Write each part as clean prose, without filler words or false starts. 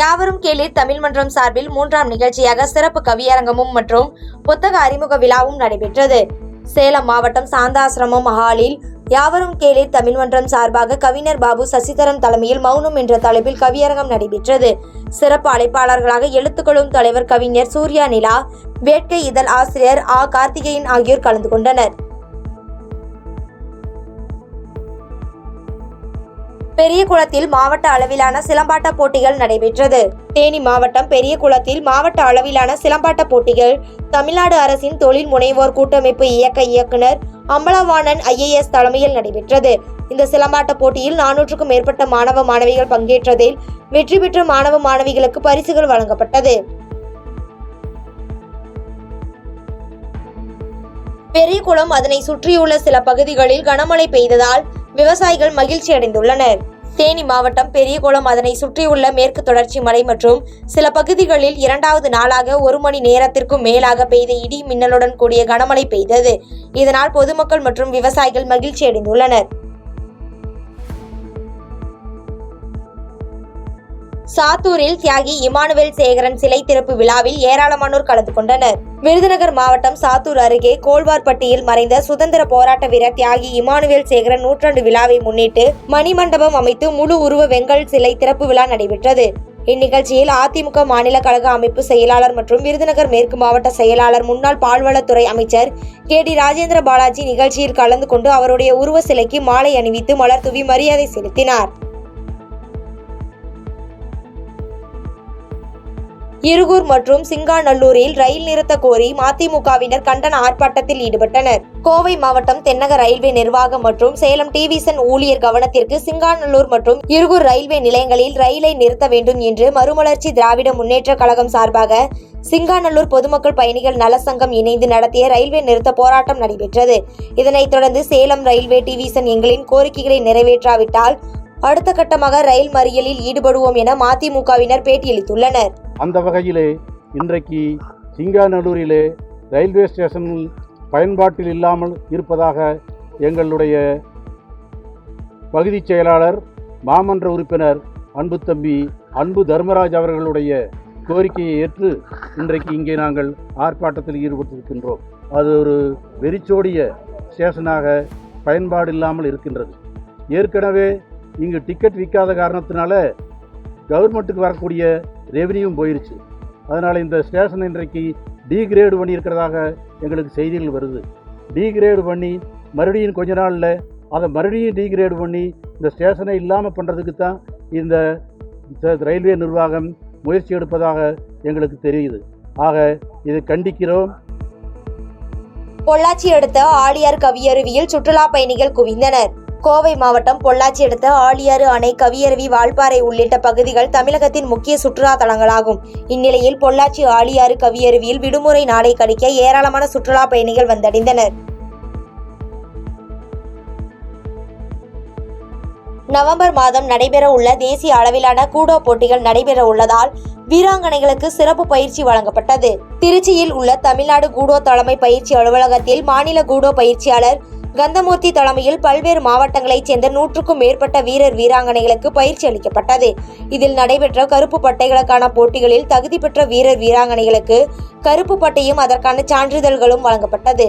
யாவரும் கேளீர் தமிழ் மன்றம் சார்பில் 3ஆம் நிகழ்ச்சியாக சிறப்பு கவியரங்கமும் மற்றும் புத்தக அறிமுக விழாவும் நடைபெற்றது. சேலம் மாவட்டம் சாந்தாசிரமம் ஹாலில் யாவரும் கேளீர் தமிழ் மன்றம் சார்பாக கவிஞர் பாபு சசிதரன் தலைமையில் மௌனம் என்ற தலைப்பில் கவியரங்கம் நடைபெற்றது. சிறப்பு அழைப்பாளர்களாக எழுத்துக்களும் தலைவர் கவிஞர் சூர்யா நிலா, வேட்கை இதழ் ஆசிரியர் கார்த்திகேயன் ஆகியோர் கலந்து கொண்டனர். பெரியகுளத்தில் மாவட்ட அளவிலான சிலம்பாட்ட போட்டிகள் நடைபெற்றது. தேனி மாவட்டம் பெரியகுளத்தில் மாவட்ட அளவிலான சிலம்பாட்ட போட்டிகள் தமிழ்நாடு அரசின் தொழில் முனைவோர் கூட்டமைப்பு இயக்க இயக்குனர் அம்பலவாணன் IAS தலைமையில் நடைபெற்றது. இந்த சிலம்பாட்ட போட்டியில் 400க்கும் மேற்பட்ட மாணவ மாணவிகள் பங்கேற்றதில் வெற்றி பெற்ற மாணவ மாணவிகளுக்கு பரிசுகள் வழங்கப்பட்டது. பெரியகுளம் அதனை சுற்றியுள்ள சில பகுதிகளில் கனமழை பெய்ததால் விவசாயிகள் மகிழ்ச்சி அடைந்துள்ளனர். தேனி மாவட்டம் பெரியகுளம் அதனை சுற்றியுள்ள மேற்கு தொடர்ச்சி மலை மற்றும் சில பகுதிகளில் 2வது நாளாக 1 மணி நேரத்திற்கும் மேலாக பெய்த இடி மின்னலுடன் கூடிய கனமழை பெய்தது. இதனால் பொதுமக்கள் மற்றும் விவசாயிகள் மகிழ்ச்சி அடைந்துள்ளனர். சாத்தூரில் தியாகி இமானுவேல் சேகரன் சிலை திறப்பு விழாவில் ஏராளமானோர் கலந்து கொண்டனர். விருதுநகர் மாவட்டம் சாத்தூர் அருகே கோல்வார்பட்டியில் மறைந்த சுதந்திர போராட்ட வீரர் தியாகி இமானுவேல் சேகரன் 100ஆண்டு விழாவை முன்னிட்டு மணிமண்டபம் அமைத்து முழு உருவ வெங்கல் சிலை திறப்பு விழா நடைபெற்றது. இந்நிகழ்ச்சியில் அதிமுக மாநில கழக அமைப்பு செயலாளர் மற்றும் விருதுநகர் மேற்கு மாவட்ட செயலாளர் முன்னாள் பால்வளத்துறை அமைச்சர் KD ராஜேந்திர பாலாஜி நிகழ்ச்சியில் கலந்து கொண்டு அவருடைய உருவ சிலைக்கு மாலை அணிவித்து மலர் தூவி மரியாதை செலுத்தினார். இருகூர் மற்றும் சிங்காநல்லூரில் ரயில் நிறுத்த கோரி மதிமுகவினர் கண்டன ஆர்ப்பாட்டத்தில் ஈடுபட்டனர். கோவை மாவட்டம் தென்னக ரயில்வே நிர்வாகம் மற்றும் சேலம் டிவிசன் ஊழியர் கவனத்திற்கு சிங்காநல்லூர் மற்றும் இருகூர் ரயில்வே நிலையங்களில் ரயிலை நிறுத்த வேண்டும் என்று மறுமலர்ச்சி திராவிட முன்னேற்ற கழகம் சார்பாக சிங்காநல்லூர் பொதுமக்கள் பயணிகள் நல சங்கம் இணைந்து நடத்திய ரயில்வே நிறுத்த போராட்டம் நடைபெற்றது. இதனைத் தொடர்ந்து சேலம் ரயில்வே டிவிசன் எங்களின் கோரிக்கைகளை நிறைவேற்றாவிட்டால் அடுத்த கட்டமாக ரயில் மறியலில் ஈடுபடுவோம் என மதிமுகவினர் பேட்டியளித்துள்ளனர். அந்த வகையிலே இன்றைக்கு சிங்காநல்லூரிலே ரயில்வே ஸ்டேஷனில் பயன்பாட்டில் இல்லாமல் இருப்பதாக எங்களுடைய பகுதி செயலாளர் மாமன்ற உறுப்பினர் அன்பு தம்பி அன்பு தர்மராஜ் அவர்களுடைய கோரிக்கையை ஏற்று இன்றைக்கு இங்கே நாங்கள் ஆர்ப்பாட்டத்தில் ஈடுபட்டிருக்கின்றோம். அது ஒரு வெறிச்சோடிய ஸ்டேஷனாக பயன்பாடு இல்லாமல் இருக்கின்றது. ஏற்கனவே இங்கு டிக்கெட் விற்காத காரணத்தினால கவர்மெண்ட்டுக்கு வரக்கூடிய ரெவன்யூவும் போயிருச்சு. அதனால் இந்த ஸ்டேஷன் இன்றைக்கு டீக்ரேடு பண்ணியிருக்கிறதாக எங்களுக்கு செய்திகள் வருது. டீக்ரேடு பண்ணி மறுபடியும் கொஞ்ச நாளில் அதை மறுபடியும் டீக்ரேடு பண்ணி இந்த ஸ்டேஷனை இல்லாமல் பண்ணுறதுக்கு தான் இந்த ரயில்வே நிர்வாகம் முயற்சி எடுப்பதாக எங்களுக்கு தெரியுது. ஆக இதை கண்டிக்கிறோம். பொள்ளாச்சி அடுத்த ஆழியார் கவியருவியில் சுற்றுலா பயணிகள் குவிந்தனர். கோவை மாவட்டம் பொள்ளாச்சி அடுத்த ஆழியாறு அணை, கவியருவி, வால்பாறை உள்ளிட்ட பகுதிகள் தமிழகத்தின் முக்கிய சுற்றுலா தலங்களாகும். இந்நிலையில் பொள்ளாச்சி ஆழியாறு கவியருவியில் விடுமுறை நாளை கழிக்க ஏராளமான சுற்றுலா பயணிகள் வந்தடைந்தனர். நவம்பர் மாதம் நடைபெற உள்ள தேசிய அளவிலான கூடோ போட்டிகள் நடைபெற உள்ளதால் வீராங்கனைகளுக்கு சிறப்பு பயிற்சி வழங்கப்பட்டது. திருச்சியில் உள்ள தமிழ்நாடு கூடோ தலைமை பயிற்சி அலுவலகத்தில் மாநில கூடோ பயிற்சியாளர் கந்தமூர்த்தி தலைமையில் பல்வேறு மாவட்டங்களைச் சேர்ந்த 100க்கும் மேற்பட்ட வீரர் வீராங்கனைகளுக்கு பயிற்சி அளிக்கப்பட்டது. இதில் நடைபெற்ற கருப்பு பட்டைகளுக்கான போட்டிகளில் தகுதி பெற்ற வீரர் வீராங்கனைகளுக்கு கருப்பு பட்டையும் அதற்கான சான்றிதழ்களும் வழங்கப்பட்டது.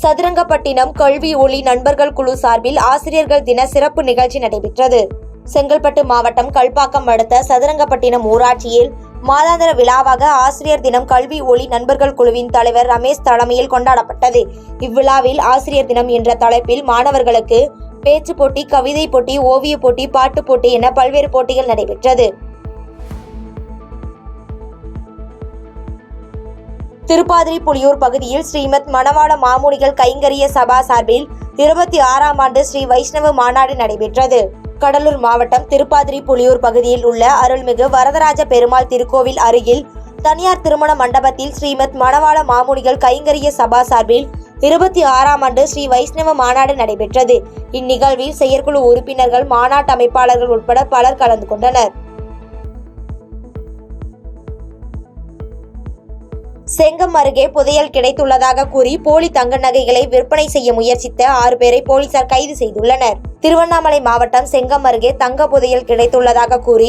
சதுரங்கப்பட்டினம் கல்வி ஒளி நண்பர்கள் குழு சார்பில் ஆசிரியர்கள் தின சிறப்பு நிகழ்ச்சி நடைபெற்றது. செங்கல்பட்டு மாவட்டம் கல்பாக்கம் அடுத்த சதுரங்கப்பட்டினம் ஊராட்சியில் மாதாந்திர விழாவாக ஆசிரியர் தினம் கல்வி ஒளி நண்பர்கள் குழுவின் தலைவர் ரமேஷ் தலைமையில் கொண்டாடப்பட்டது. இவ்விழாவில் ஆசிரியர் தினம் என்ற தலைப்பில் மாணவர்களுக்கு பேச்சு போட்டி, கவிதை போட்டி, ஓவிய போட்டி, பாட்டு போட்டி என பல்வேறு போட்டிகள் நடைபெற்றது. திருப்பாதிரி புலியூர் பகுதியில் ஸ்ரீமத் மணவாள மாமுனிகள் கைங்கரிய சபா சார்பில் 26ஆம் ஆண்டு ஸ்ரீ வைஷ்ணவ மாநாடு நடைபெற்றது. கடலூர் மாவட்டம் திருப்பாதிரி புலியூர் பகுதியில் உள்ள அருள்மிகு வரதராஜ பெருமாள் திருக்கோவில் அருகில் தனியார் திருமண மண்டபத்தில் ஸ்ரீமத் மணவாள மாமுனிகள் கைங்கரிய சபா சார்பில் 26ஆம் ஆண்டு ஸ்ரீ வைஷ்ணவ மாநாடு நடைபெற்றது. இந்நிகழ்வில் செயற்குழு உறுப்பினர்கள், மாநாட்டு அமைப்பாளர்கள் உட்பட பலர் கலந்து கொண்டனர். செங்கம் அருகே புதையல் கிடைத்துள்ளதாக கூறி போலி தங்க நகைகளை விற்பனை செய்ய முயற்சித்த 6 பேரை போலீசார் கைது செய்துள்ளனர். திருவண்ணாமலை மாவட்டம் செங்கம் அருகே தங்க புதையல் கிடைத்துள்ளதாக கூறி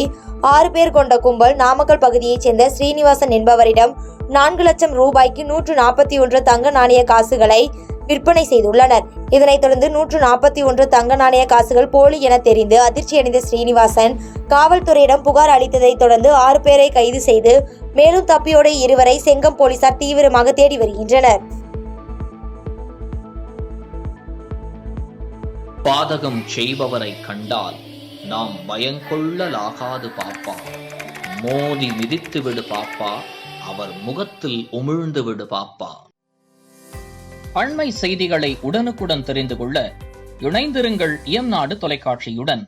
6 பேர் கொண்ட கும்பல் நாமக்கல் பகுதியைச் சேர்ந்த ஸ்ரீனிவாசன் என்பவரிடம் 4 லட்சம் ரூபாய்க்கு 141 தங்க நாணய காசுகளை விற்பனை செய்துள்ளனர். இதனைத் தொடர்ந்து 141 தங்க நாணய காசுகள் போலி என தெரிந்து அதிர்ச்சியடைந்த ஸ்ரீனிவாசன் காவல்துறையிடம் புகார் அளித்ததைத் தொடர்ந்து 6 பேரை கைது செய்து மேலும் தப்பியோட 2 செங்கம் போலீசார் தீவிரமாக தேடி வருகின்றனர். பாதகம் செய்பவரை கண்டால் நாம் பயங்கொள்ளலாகாது பாப்பா. மோதி மிதித்து விடு பாப்பா, அவர் முகத்தில் உமிழ்ந்து விடு பாப்பா. அண்மை செய்திகளை உடனுக்குடன் தெரிந்து கொள்ள இணைந்திருங்கள் இயம்நாடு தொலைக்காட்சியுடன்.